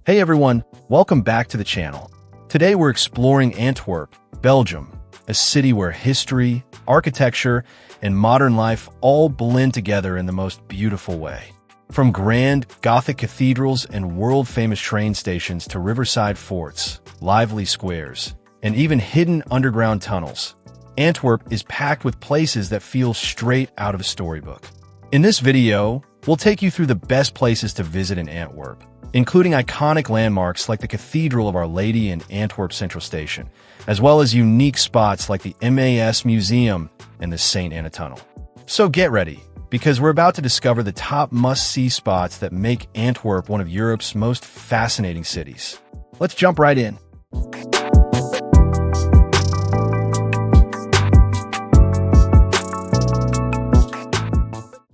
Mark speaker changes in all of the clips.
Speaker 1: Hey everyone, welcome back to the channel. Today we're exploring Antwerp, Belgium, a city where history, architecture, and modern life all blend together in the most beautiful way. From grand Gothic cathedrals and world-famous train stations to riverside forts, lively squares, and even hidden underground tunnels, Antwerp is packed with places that feel straight out of a storybook. In this video, we'll take you through the best places to visit in Antwerp, including iconic landmarks like the Cathedral of Our Lady and Antwerp Central Station, as well as unique spots like the MAS Museum and the St. Anna Tunnel. So get ready, because we're about to discover the top must-see spots that make Antwerp one of Europe's most fascinating cities. Let's jump right in.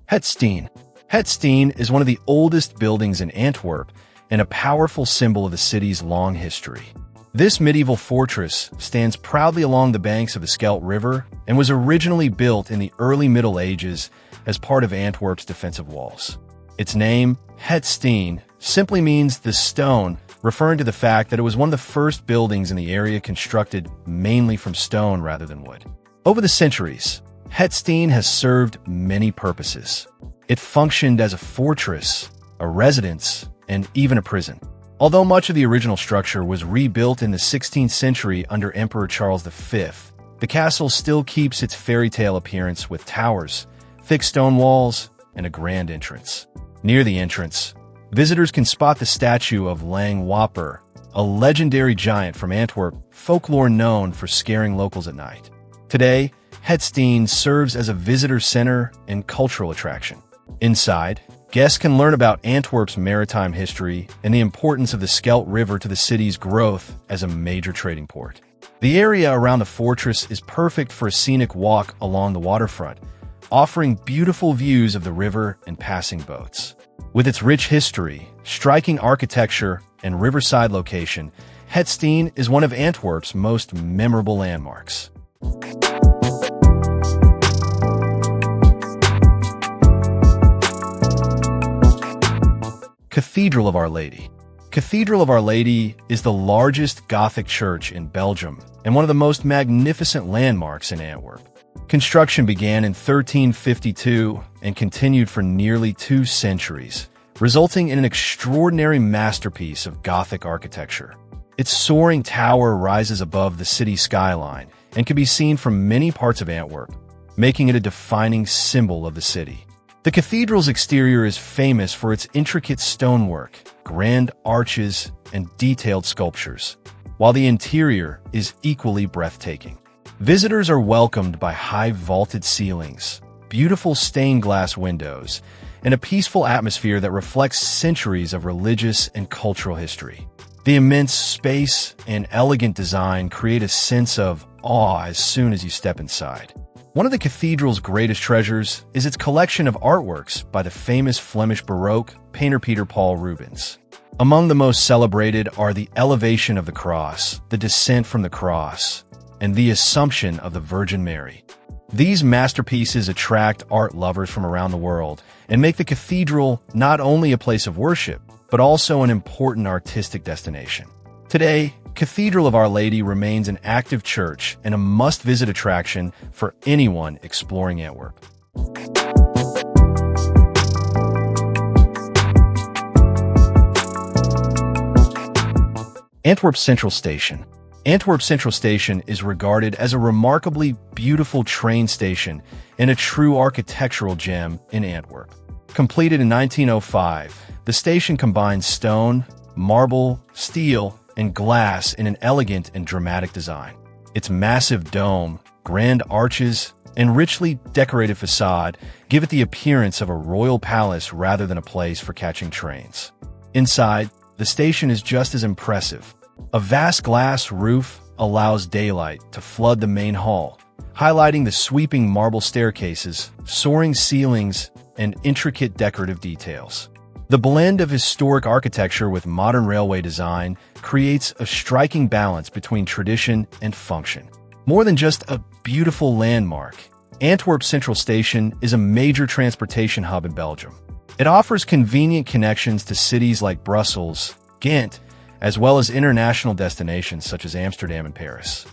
Speaker 1: Het Steen. Het Steen is one of the oldest buildings in Antwerp and a powerful symbol of the city's long history. This medieval fortress stands proudly along the banks of the Scheldt River and was originally built in the early Middle Ages as part of Antwerp's defensive walls. Its name, Het Steen, simply means the stone, referring to the fact that it was one of the first buildings in the area constructed mainly from stone rather than wood. Over the centuries, Het Steen has served many purposes. It functioned as a fortress, a residence, and even a prison. Although much of the original structure was rebuilt in the 16th century under Emperor Charles V, the castle still keeps its fairy tale appearance with towers, thick stone walls, and a grand entrance. Near the entrance, visitors can spot the statue of Lang Wapper, a legendary giant from Antwerp, folklore known for scaring locals at night. Today, Het Steen serves as a visitor center and cultural attraction. Inside, guests can learn about Antwerp's maritime history and the importance of the Scheldt River to the city's growth as a major trading port. The area around the fortress is perfect for a scenic walk along the waterfront, offering beautiful views of the river and passing boats. With its rich history, striking architecture, and riverside location, Het Steen is one of Antwerp's most memorable landmarks. Cathedral of Our Lady. Cathedral of Our Lady is the largest Gothic church in Belgium and one of the most magnificent landmarks in Antwerp. Construction began in 1352 and continued for nearly 2 centuries, resulting in an extraordinary masterpiece of Gothic architecture. Its soaring tower rises above the city skyline and can be seen from many parts of Antwerp, making it a defining symbol of the city. The cathedral's exterior is famous for its intricate stonework, grand arches, and detailed sculptures, while the interior is equally breathtaking. Visitors are welcomed by high vaulted ceilings, beautiful stained glass windows, and a peaceful atmosphere that reflects centuries of religious and cultural history. The immense space and elegant design create a sense of awe as soon as you step inside. One of the cathedral's greatest treasures is its collection of artworks by the famous Flemish Baroque painter Peter Paul Rubens. Among the most celebrated are the Elevation of the Cross, the Descent from the Cross, and the Assumption of the Virgin Mary. These masterpieces attract art lovers from around the world and make the cathedral not only a place of worship, but also an important artistic destination. Today, Cathedral of Our Lady remains an active church and a must-visit attraction for anyone exploring Antwerp. Antwerp Central Station. Antwerp Central Station is regarded as a remarkably beautiful train station and a true architectural gem in Antwerp. Completed in 1905, the station combines stone, marble, steel, and glass in an elegant and dramatic design. Its massive dome, grand arches, and richly decorated facade give it the appearance of a royal palace rather than a place for catching trains. Inside, the station is just as impressive. A vast glass roof allows daylight to flood the main hall, highlighting the sweeping marble staircases, soaring ceilings, and intricate decorative details. The blend of historic architecture with modern railway design creates a striking balance between tradition and function. More than just a beautiful landmark, Antwerp Central Station is a major transportation hub in Belgium. It offers convenient connections to cities like Brussels, Ghent, as well as international destinations such as Amsterdam and Paris.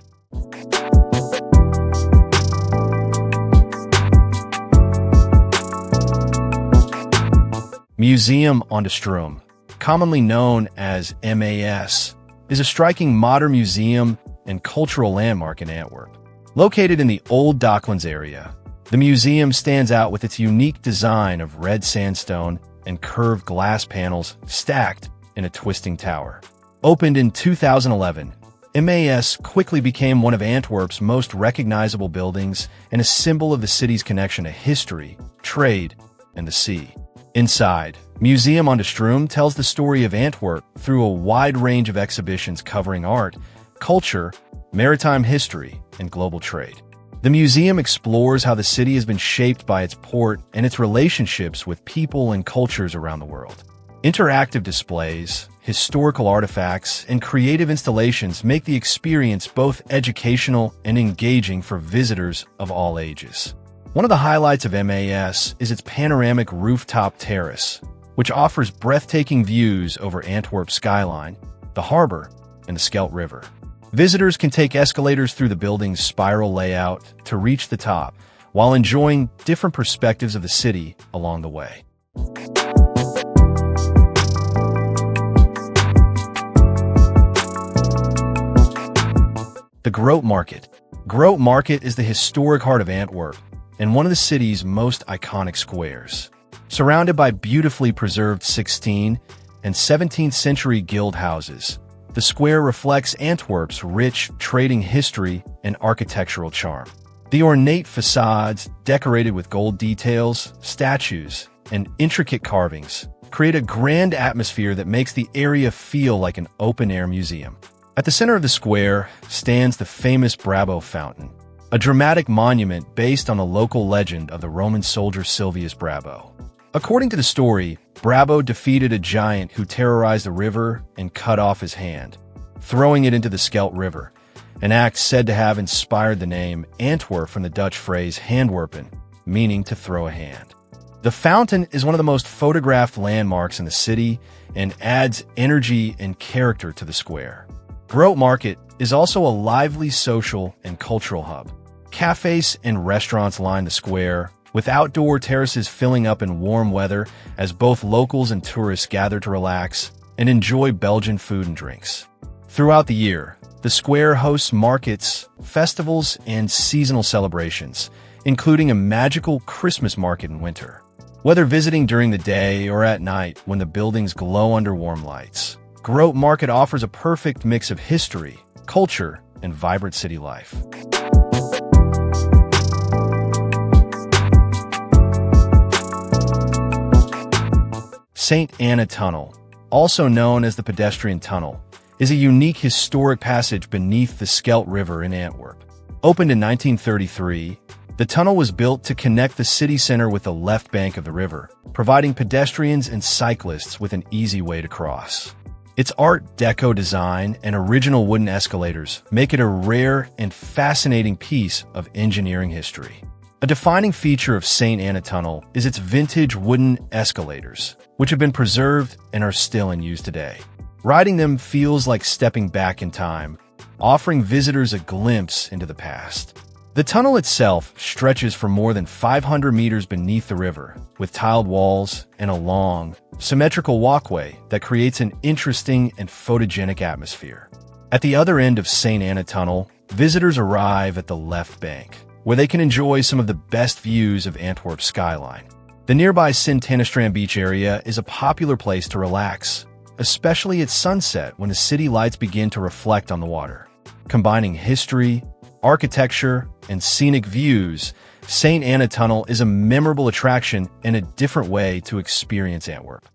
Speaker 1: Museum aan de Stroom, commonly known as MAS, is a striking modern museum and cultural landmark in Antwerp. Located in the Old Docklands area, the museum stands out with its unique design of red sandstone and curved glass panels stacked in a twisting tower. Opened in 2011, MAS quickly became one of Antwerp's most recognizable buildings and a symbol of the city's connection to history, trade, and the sea. Inside, Museum aan de Stroom tells the story of Antwerp through a wide range of exhibitions covering art, culture, maritime history, and global trade. The museum explores how the city has been shaped by its port and its relationships with people and cultures around the world. Interactive displays, historical artifacts, and creative installations make the experience both educational and engaging for visitors of all ages. One of the highlights of MAS is its panoramic rooftop terrace, which offers breathtaking views over Antwerp's skyline, the harbor, and the Scheldt River. Visitors can take escalators through the building's spiral layout to reach the top, while enjoying different perspectives of the city along the way. The Grote Markt. Grote Markt is the historic heart of Antwerp and one of the city's most iconic squares. Surrounded by beautifully preserved 16th and 17th century guild houses, the square reflects Antwerp's rich trading history and architectural charm. The ornate facades, decorated with gold details, statues, and intricate carvings, create a grand atmosphere that makes the area feel like an open-air museum. At the center of the square stands the famous Brabo Fountain, a dramatic monument based on the local legend of the Roman soldier Silvius Brabo. According to the story, Brabo defeated a giant who terrorized the river and cut off his hand, throwing it into the Scheldt River, an act said to have inspired the name Antwerp from the Dutch phrase handwerpen, meaning to throw a hand. The fountain is one of the most photographed landmarks in the city and adds energy and character to the square. Grote Markt is also a lively social and cultural hub. Cafes and restaurants line the square, with outdoor terraces filling up in warm weather as both locals and tourists gather to relax and enjoy Belgian food and drinks. Throughout the year, the square hosts markets, festivals, and seasonal celebrations, including a magical Christmas market in winter. Whether visiting during the day or at night when the buildings glow under warm lights, Grote Markt offers a perfect mix of history, culture, and vibrant city life. St. Anna Tunnel, also known as the Pedestrian Tunnel, is a unique historic passage beneath the Scheldt River in Antwerp. Opened in 1933, the tunnel was built to connect the city center with the left bank of the river, providing pedestrians and cyclists with an easy way to cross. Its Art Deco design and original wooden escalators make it a rare and fascinating piece of engineering history. A defining feature of St. Anna Tunnel is its vintage wooden escalators, which have been preserved and are still in use today. Riding them feels like stepping back in time, offering visitors a glimpse into the past. The tunnel itself stretches for more than 500 meters beneath the river, with tiled walls and a long, symmetrical walkway that creates an interesting and photogenic atmosphere. At the other end of St. Anna Tunnel, visitors arrive at the left bank, where they can enjoy some of the best views of Antwerp's skyline. The nearby Sint-Annestrand beach area is a popular place to relax, especially at sunset when the city lights begin to reflect on the water. Combining history, architecture, and scenic views, St. Anna Tunnel is a memorable attraction and a different way to experience Antwerp.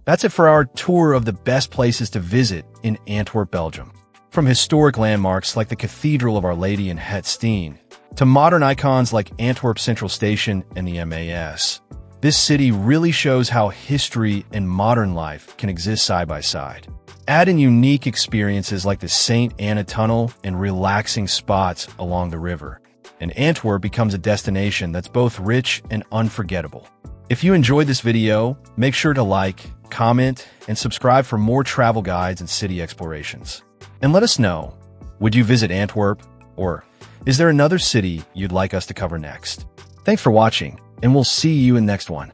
Speaker 1: That's it for our tour of the best places to visit in Antwerp, Belgium. From historic landmarks like the Cathedral of Our Lady and Het Steen, to modern icons like Antwerp Central Station and the MAS, this city really shows how history and modern life can exist side by side. Add in unique experiences like the St. Anna Tunnel and relaxing spots along the river, and Antwerp becomes a destination that's both rich and unforgettable. If you enjoyed this video, make sure to like, comment, and subscribe for more travel guides and city explorations. And let us know, would you visit Antwerp, or is there another city you'd like us to cover next? Thanks for watching, and we'll see you in the next one.